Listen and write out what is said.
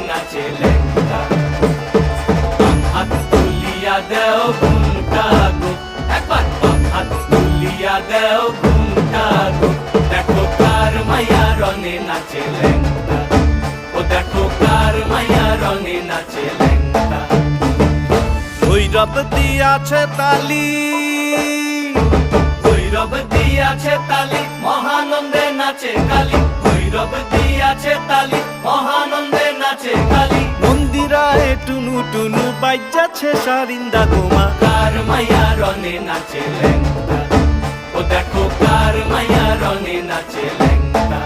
নাচে লেঙ্গা। হাত তুলিয়া দেও ঘুমটা গো, একবার হাত তুলিয়া দেও ঘুমটা গো, দেখো কার মাইয়া রনে নাচে লেঙ্গা, ও দেখো কার মাইয়া রনে নাচে লেঙ্গা। ভৈরব দিয়াছে তালি, ভৈরব দিয়াছে তালি, মহানন্দে নাচে কালী, ভৈরব দিয়াছে তালি, মহানন্দে নাচে কালী। মন্দিরায় টুনু টুনু বাজ্যাছে সারিন্দা গোমা, কার মাইয়া রনে নাচে লেঙ্গা, ও দেখো কার মাইয়া রনে নাচে লেঙ্গা।